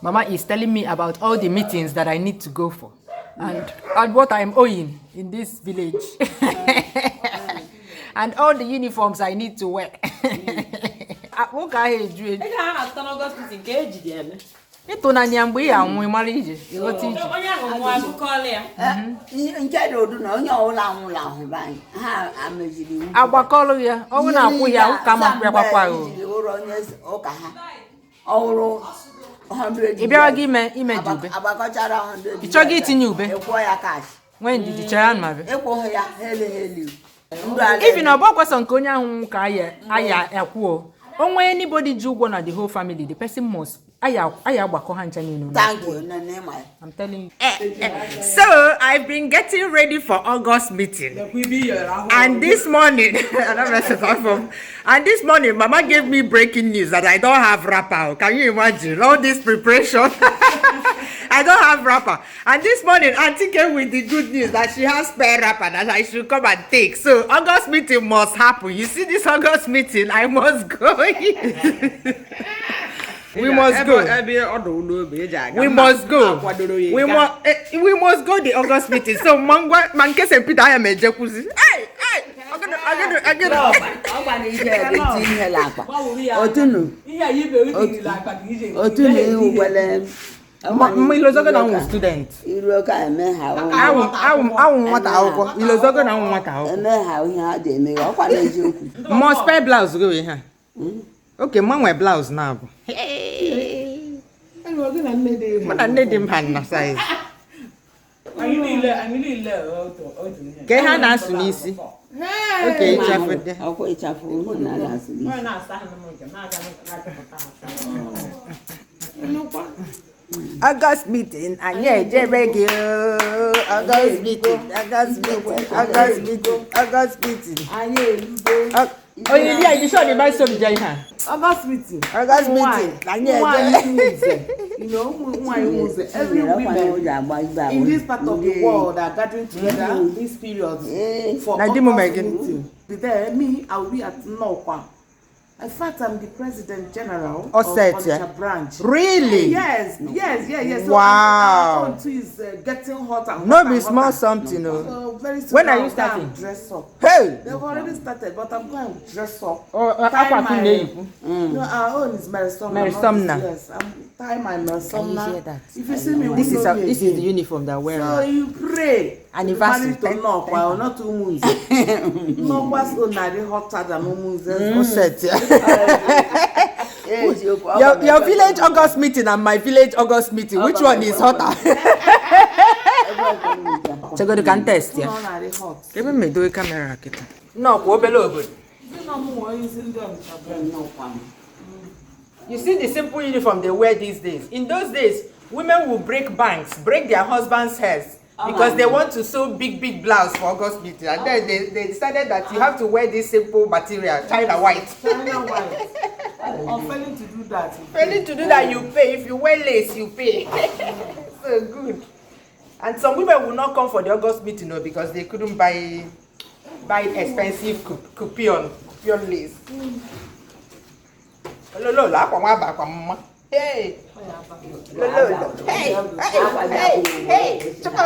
Mama is telling me about all the meetings that I need to go for and what I'm owing in this village and all the uniforms I need to wear. What guy is doing? Ito na nyambo ya nwe mara ije ịghọta ije onye ahụ nwa akụkọ ya nke dodu na onye ọwụla anwụla ahụ banyị ha ameziri agbakọlụ ya ọwụ na-akwụ ya ụka ma kwakwa ahụ onye ụka ha ọhụrụ 100 ịbịara gị ime ji ube agbakọchara 100 ịchọghị itinye ube ekwọ ya cash nwe ndidi chara ma be ekwọ ya hele even ọbọ kwesọ nke onye ahụ ka aya akwụọ onwe anybody ji ụgwọ na the whole family the person must I'm telling you. So I've been getting ready for August meeting. And this morning, Mama gave me breaking news that I don't have wrapper. Can you imagine all this preparation? I don't have wrapper. And this morning, Auntie came with the good news that she has spare wrapper that I should come and take. So August meeting must happen. You see this August meeting, I must go. We must go. We must go. We must go the August meeting. So Mankes and Peter I am a jacuzzi. Hey, I'm gonna Milozoga na un student. I want Milozoga na un must spare blouse go here. Okay, mom wear blouse now. Hey. I need him hand size. Get her now, Sunisi. Okay, Chafford. Okay, Chafford. August meeting, and yeah, J-Regio. August meeting. Oh, yeah, you saw the man so behind. August meeting. You know, every women in this part of the world are gathering together in this period for August meeting. There, me, I will be at Nokwa. In fact, I'm the President General of Onitsha branch. Really? Yes. So wow. Our is getting hotter. No, be small something. So very soon. When are you starting? Dress up. Hey! They've already started, but I'm going to dress up. Oh, no, our own is Merisomna. Yes, I'm tying my Merisomna. Can you hear that? If you see me, this is the uniform that we're wearing. So you pray. Anniversary to knock while not to move. No was only hotter than moons. Your village August meeting and my village August meeting, which one is hotter? So go to contest, yeah. Give me do a camera. No, you see the simple uniform they wear these days. In those days, women will break banks, break their husbands' hairs. Because they want to sew big blouse for August meeting, and then they decided that you have to wear this simple material, China white. I'm failing to do that. Failing to do that, you pay. If you wear lace, you pay. So good. And some women will not come for the August meeting, no, because they couldn't buy expensive coupon lace. Hey. Hey. Check.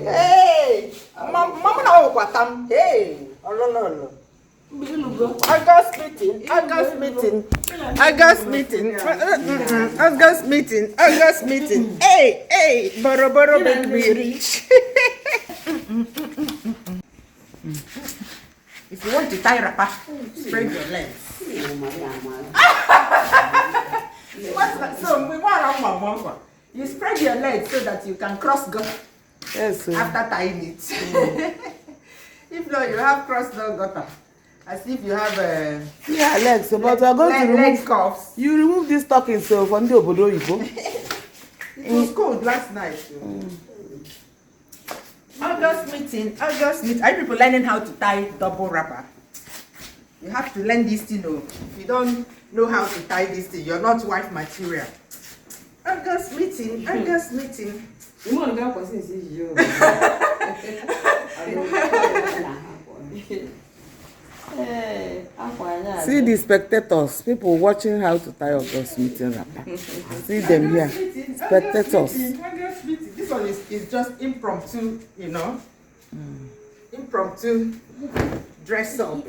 Hey. Mama na okwatam. Hey. Ololo. August meeting. Hey. Boro make me rich. If you want to tie wrapper, spread your legs. What's that? So we want one. You spread your legs so that you can cross gutter. Yes. After tying it. If not, you have cross gutter. As if you have legs. But we're going to remove cuffs. You remove this stocking so from the obodo you go. It was cold last night. August meeting. Are you people learning how to tie double wrapper? You have to learn this thing. If you don't know how to tie this thing, you're not wife material. August meeting. You want to go for since you. See the spectators, people watching how to tie August meeting wrapper. See them here, spectators. This one is just impromptu, you know. Impromptu dress up.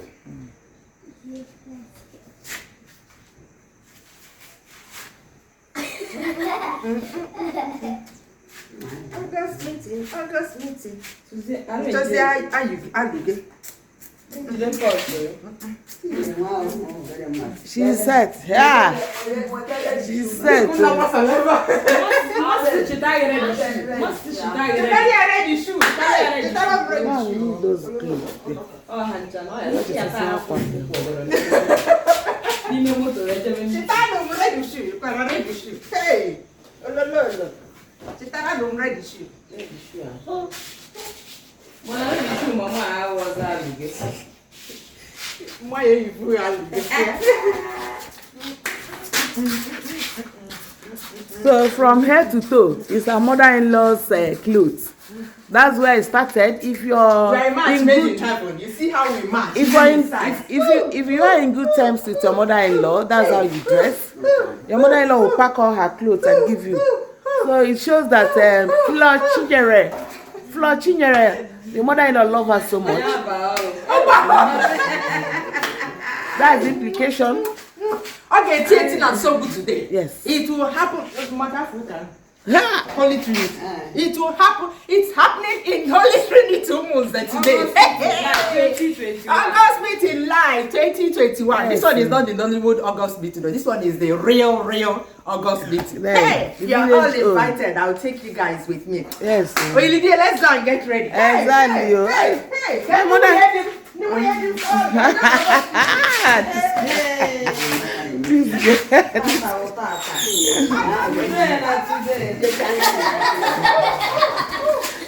August meeting. Just say how you get. She said, yeah. She said. So from head to toe is her mother-in-law's clothes. That's where it started. If you're in good, you see how we match. If you are in good terms with your mother-in-law, that's how you dress. Your mother-in-law will pack all her clothes and give you. So it shows that Flo Chinyere, the mother-in-law love her so much. That's the implication. Okay, Tietin and so good today. Yes. It will happen. Holy Trinity. It will happen. It's happening in Holy Trinity today. August meeting live 2021. This one is not the Nollywood August meeting. This one is the real August meeting. Hey, you're all invited. I'll take you guys with me. Yes. Well, Lydia, let's go and get ready. Exactly. Hey,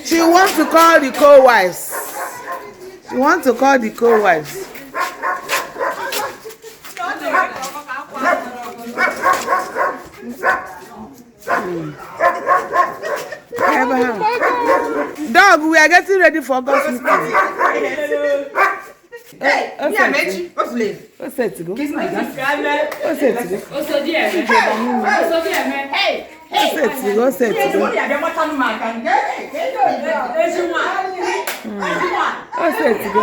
She wants to call the co-wives. She wants to call the co-wives. Dog, we are getting ready for August meeting. Hey, what's late? What's that to go? Kiss my gas. What's that to go? Also, dear, hey. What's that to go? What's that to go? What's that to go?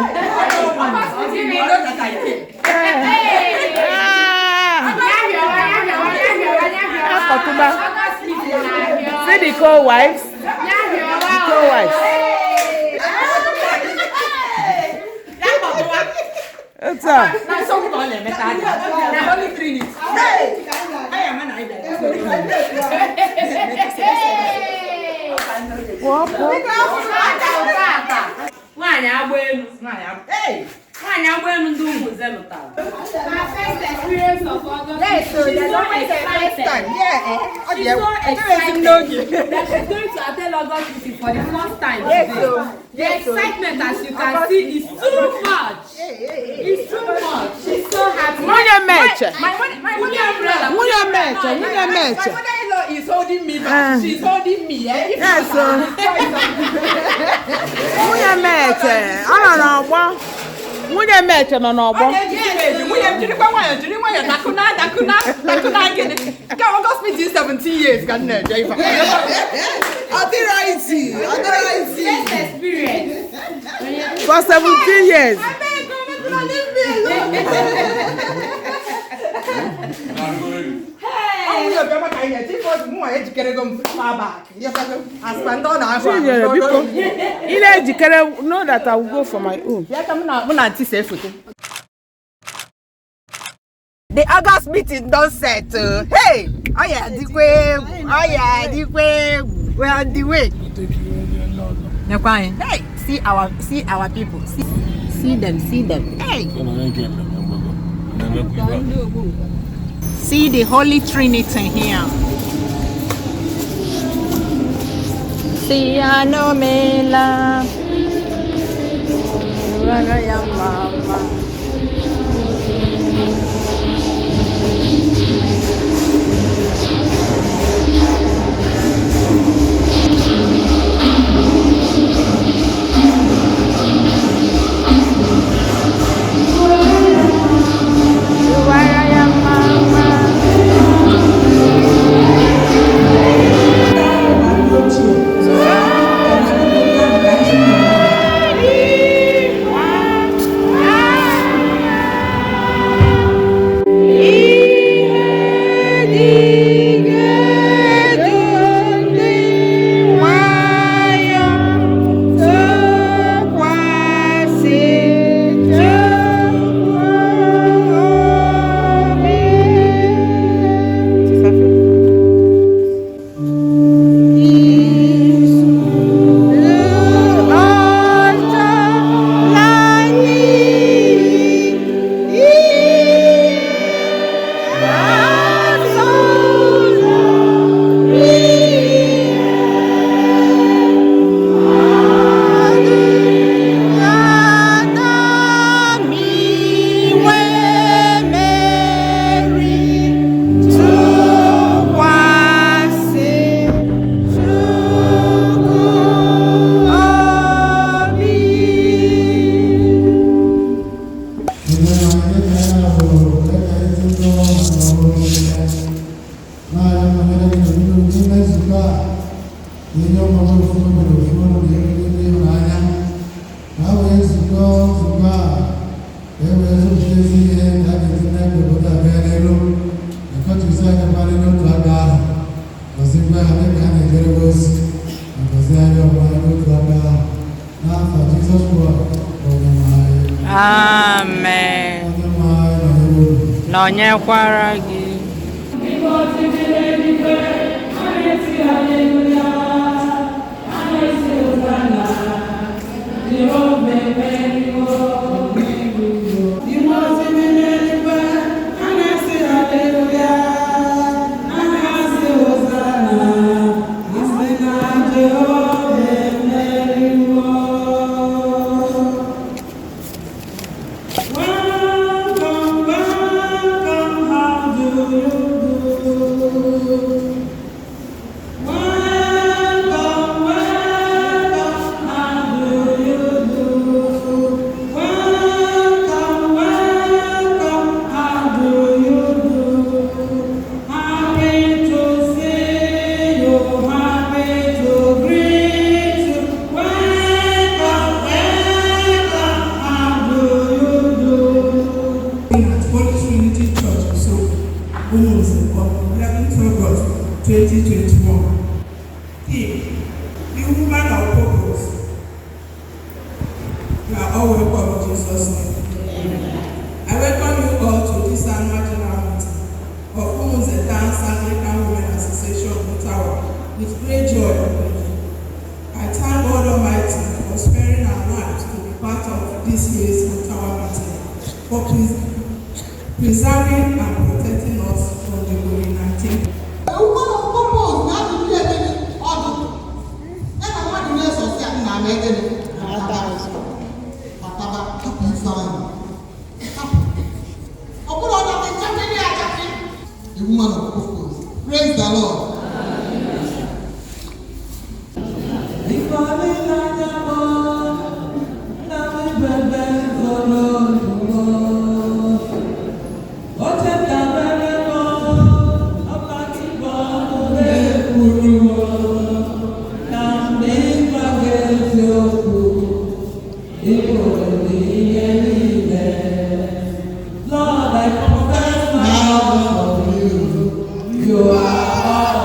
See the co-wives? The co-wives. What's up? Yes, so there's always a first time. Yeah. She's so excited that she's going to attend August meeting for the first time. Yes, so the excitement, as you can see, is too much. It's too much. She's so happy. My mother-in-law is holding me back. She's holding me. Yes, so. Munye meche no no bo. August meeting 17 years can Experience. For 17 years. Know that I will go for my own. The August meeting don't set. Hey, we're on the way. Hey, see our people. See them. Hey. See the Holy Trinity here. See, I know me love. Iwara ya mama. Amen. Nonyekwara gị. August 2021. Theme: the woman of purpose. You are all welcome in Jesus' name. I welcome you all to this annual general meeting of Women's Anglican Women Association of Ottawa with great joy and pleasure. I thank God Almighty for sparing our lives to be part of this year's Ottawa meeting, for preserving and protecting us from the COVID-19. The woman of purpose. Praise the Lord. Lord, I confess my love for you. You are all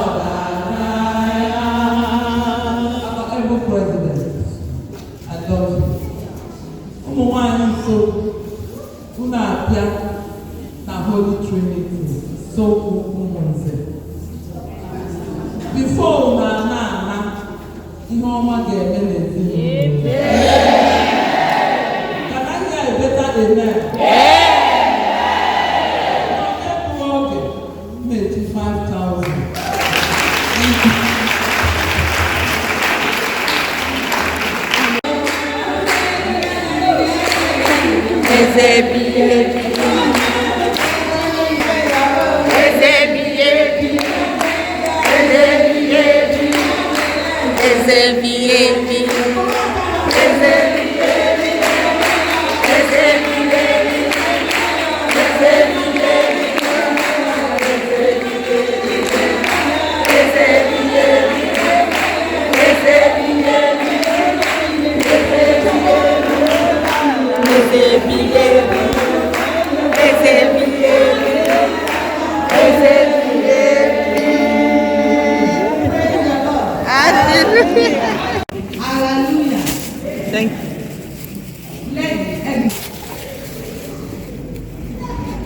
Thank you.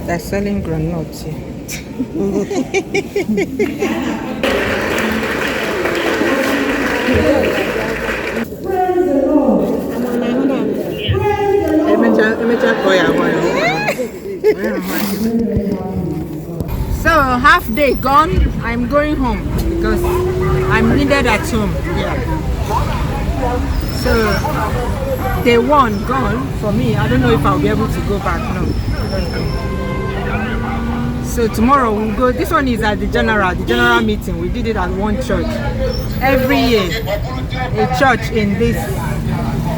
They're selling granules here. So half day gone. I'm going home because I'm needed at home. Yeah. So day one gone for me. I don't know if I'll be able to go back. No, I don't know. So tomorrow we'll go. This one is at the general meeting. We did it at one church. Every year, a church in this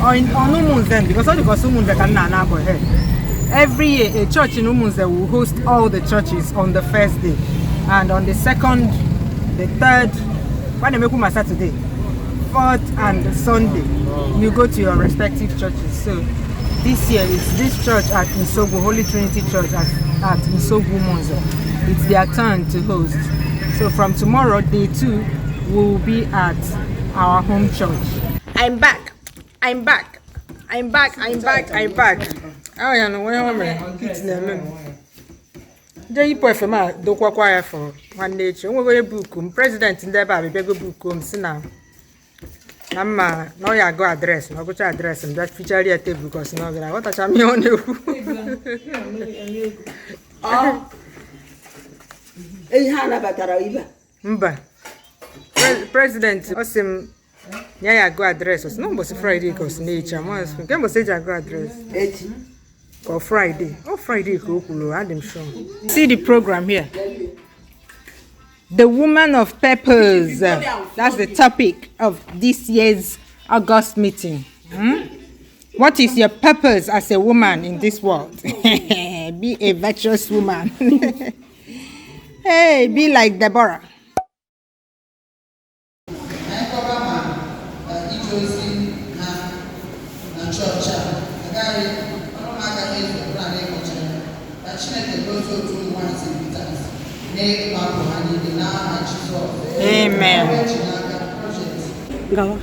on Umunze, because all the Umunze can now go ahead. Every year, a church in Umunze will host all the churches on the first day, and on the second, the third, when they make my Saturday, fourth, and Sunday, you go to your respective churches. So this year it's this church at Nsogu, Holy Trinity Church at Nsogu Umunze. It's their turn to host. So from tomorrow, day 2, we'll be at our home church. I'm back. Oh, yeah, no, it's Jay Pofema, do choir for one nature. We will book president in the Baby book now. Nama, no, ya go address, no go to address, and that feature here table because no, what a champion. Oh, Hana Bataraiba. President, awesome. Yeah, go address us. No, was Friday because nature. Once we can say go address. Or Friday. Oh, Friday, I'm sure. See the program here. The woman of purpose. That's the topic of this year's August meeting. What is your purpose as a woman in this world? Be a virtuous woman. Hey, be like Deborah. Amen. Go.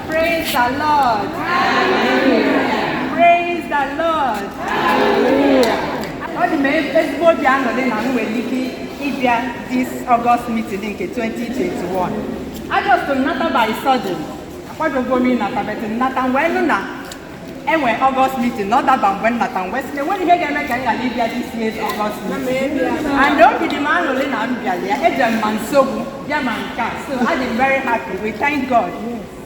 Praise the Lord. Hallelujah. Praise the Lord. Hallelujah. All the men Facebook piano then I'm this August meeting in 2021. I just don't matter by sudden. What do go mean after Nathan when and when August meeting, not that when Nathan West, when you get make Libya this year's August meeting. And don't be the man only now, man so I'm very happy. We thank God.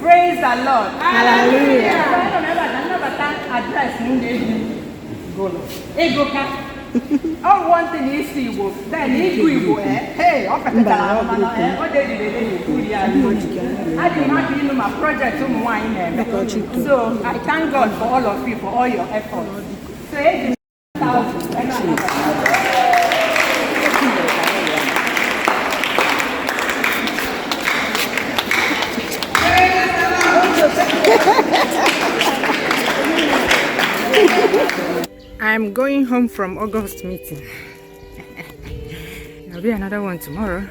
Praise the Lord. Hallelujah. Address all one thing is Igbo. Then Igbo, hey, I didn't my project to wine. So I thank God for all of you for all your efforts. So I'm going home from August meeting. There'll be another one tomorrow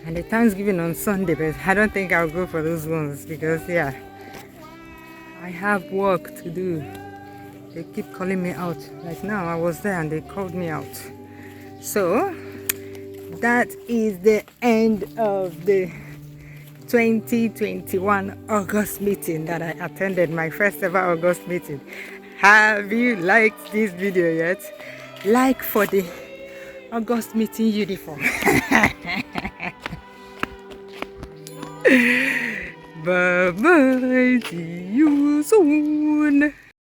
and the Thanksgiving on Sunday, but I don't think I'll go for those ones because I have work to do They keep calling me out. Like now, I was there and they called me out. So that is the end of the 2021 August meeting that I attended, my first ever August meeting. Have you liked this video yet? Like for the August meeting uniform.